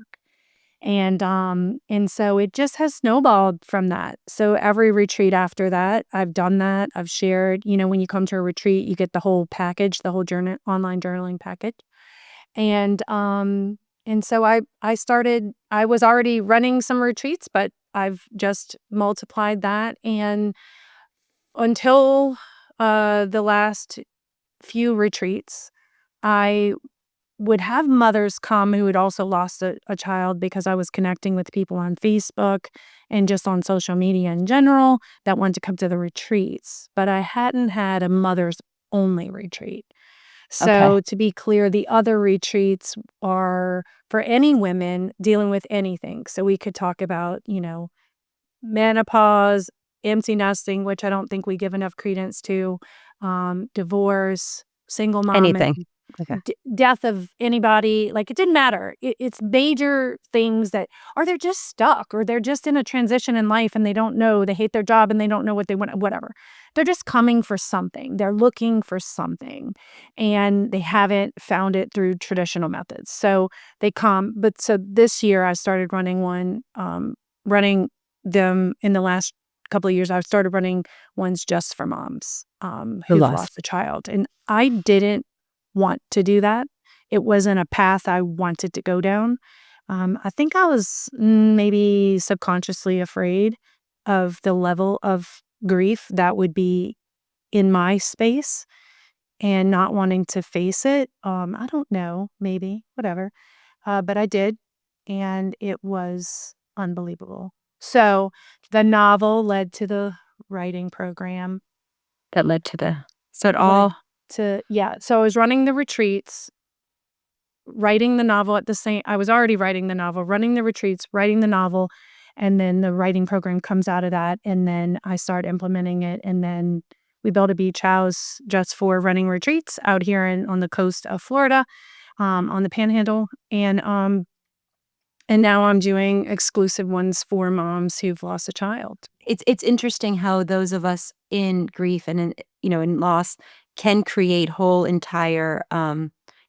And so it just has snowballed from that. So every retreat after that, I've done that. I've shared, when you come to a retreat, you get the whole package, the whole online journaling package. And so I was already running some retreats, but I've just multiplied that. And until the last few retreats, I would have mothers come who had also lost a child, because I was connecting with people on Facebook and just on social media in general that wanted to come to the retreats. But I hadn't had a mothers only retreat. So to be clear, the other retreats are for any women dealing with anything. So we could talk about, menopause, empty nesting, which I don't think we give enough credence to, divorce, single mom, Anything. death of anybody. Like, it didn't matter. It's major things that, or they're just stuck, or they're just in a transition in life and they don't know, they hate their job and they don't know what they want, whatever. They're just coming for something. They're looking for something and they haven't found it through traditional methods. So they come. But so this year I started running running them in the last couple of years. I've started running ones just for moms who've lost a child. And I didn't want to do that. It wasn't a path I wanted to go down. I think I was maybe subconsciously afraid of the level of grief that would be in my space and not wanting to face it. I don't know, maybe, whatever. But I did, and it was unbelievable. So the novel led to the writing program. That led to so it all... So I was running the retreats, writing the novel at the same. I was already writing the novel, running the retreats, writing the novel, and then the writing program comes out of that. And then I start implementing it, and then we built a beach house just for running retreats out here on the coast of Florida, on the Panhandle, and now I'm doing exclusive ones for moms who've lost a child. It's interesting how those of us in grief and in loss can create whole entire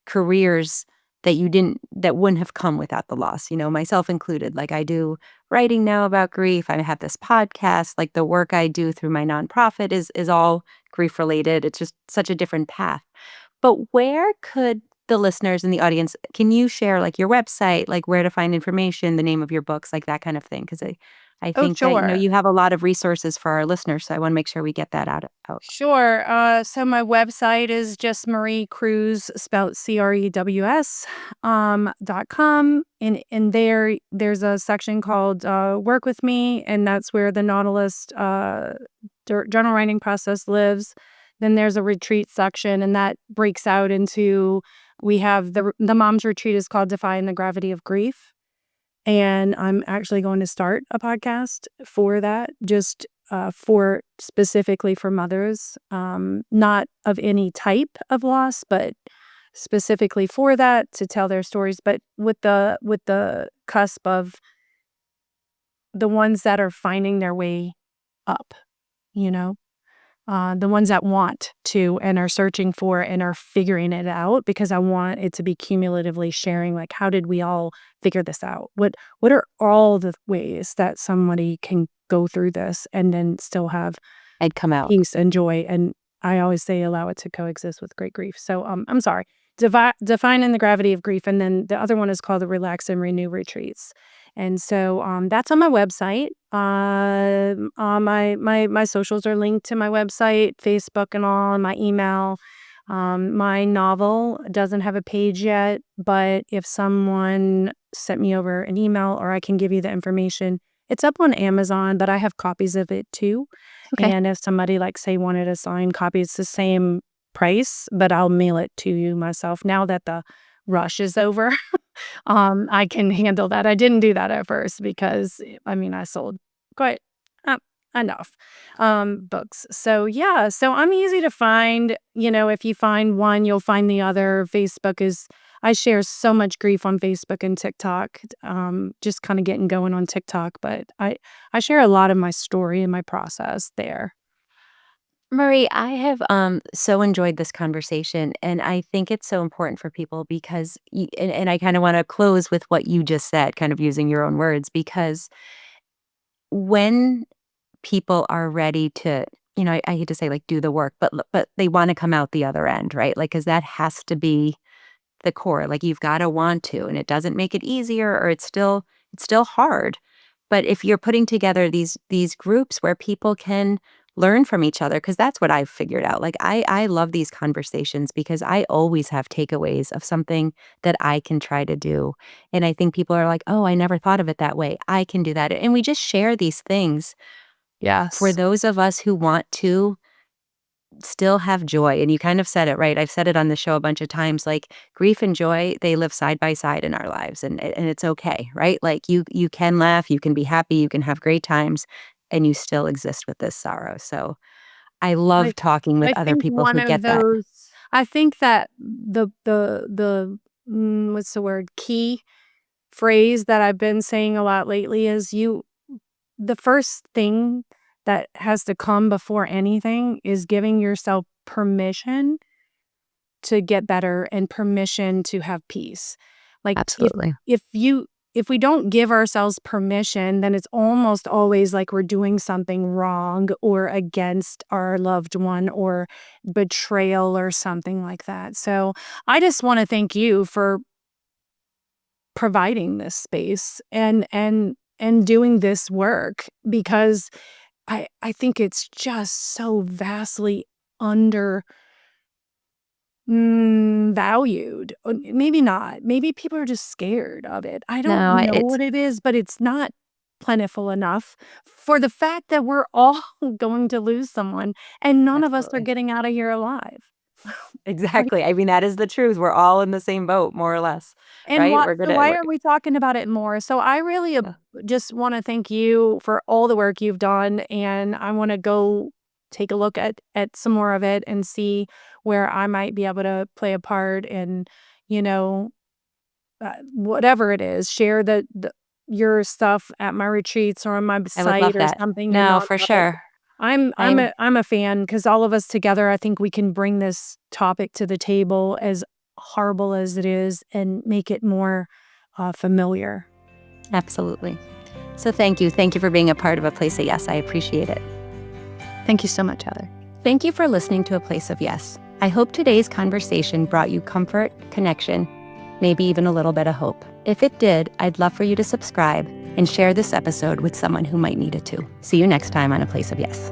careers that wouldn't have come without the loss, myself included. Like, I do writing now about grief. I have this podcast. Like, the work I do through my nonprofit is all grief related. It's just such a different path. But where could the listeners in the audience, can you share like your website, like where to find information, the name of your books, like that kind of thing? Because I think that, you have a lot of resources for our listeners, so I want to make sure we get that out. Sure. So my website is just Marie Crews, spelled CREWS, .com. And there's a section called Work With Me, and that's where the Nautilus journal writing process lives. Then there's a retreat section, and that breaks out into, we have the mom's retreat is called Defying the Gravity of Grief. And I'm actually going to start a podcast for that, just for specifically for mothers, not of any type of loss, but specifically for that, to tell their stories, but with the cusp of the ones that are finding their way up, the ones that want to and are searching for and are figuring it out, because I want it to be cumulatively sharing, like, how did we all figure this out? What are all the ways that somebody can go through this and then still have I'd come out peace and joy? And I always say allow it to coexist with great grief. So I'm sorry. Defining the Gravity of Grief. And then the other one is called the Relax and Renew Retreats. And so that's on my website. My socials are linked to my website, Facebook and all, and my email. My novel doesn't have a page yet, but if someone sent me over an email, or I can give you the information, It's up on Amazon, but I have copies of it too. Okay. And if somebody, like, say, wanted a signed copy, it's the same price, but I'll mail it to you myself. Now that the rush is over, I can handle that. I didn't do that at first because, I mean, I sold quite uh, enough books. So, yeah, so I'm easy to find. If you find one, you'll find the other. I share so much grief on Facebook and TikTok, just kind of getting going on TikTok, but I share a lot of my story and my process there. Marie, I have so enjoyed this conversation, and I think it's so important for people because, and I kind of want to close with what you just said, kind of using your own words, because when people are ready to, I hate to say like do the work, but they want to come out the other end, right? Like, because that has to be the core. Like you've got to want to, and it doesn't make it easier, or it's still hard. But if you're putting together these groups where people can learn from each other, because that's what I've figured out. Like I love these conversations because I always have takeaways of something that I can try to do. And I think people are like, oh, I never thought of it that way. I can do that. And we just share these things for Yes. those of us who want to still have joy. And you kind of said it, right? I've said it on the show a bunch of times, like grief and joy, they live side by side in our lives, and it's okay, right? Like you can laugh, you can be happy, you can have great times, and you still exist with this sorrow. So I I love talking with I other think people one who of get that. those I think that what's the word? Key phrase that I've been saying a lot lately is the first thing that has to come before anything is giving yourself permission to get better and permission to have peace. Like, Absolutely. if we don't give ourselves permission, then it's almost always like we're doing something wrong or against our loved one or betrayal or something like that. So, I just wanna thank you for providing this space and doing this work because I think it's just so vastly under valued. Maybe not. Maybe people are just scared of it. I don't No, know it's what it is, but it's not plentiful enough for the fact that we're all going to lose someone, and none of us are absolutely. getting out of here alive. Right? Exactly. I mean, that is the truth. We're all in the same boat, more or less, And right? what so why aren't we talking about it more? So I really Uh, just wanna thank you for all the work you've done, and I wanna go take a look at some more of it and see where I might be able to play a part and, you know, whatever it is, share your stuff at my retreats or on my I would site love or that. something, and No, for sure. I'm a fan because all of us together, I think we can bring this topic to the table, as horrible as it is, and make it more, familiar. Absolutely. So thank you. Thank you for being a part of A Place of Yes. I appreciate it. Thank you so much, Heather. Thank you for listening to A Place of Yes. I hope today's conversation brought you comfort, connection, maybe even a little bit of hope. If it did, I'd love for you to subscribe and share this episode with someone who might need it too. See you next time on A Place of Yes.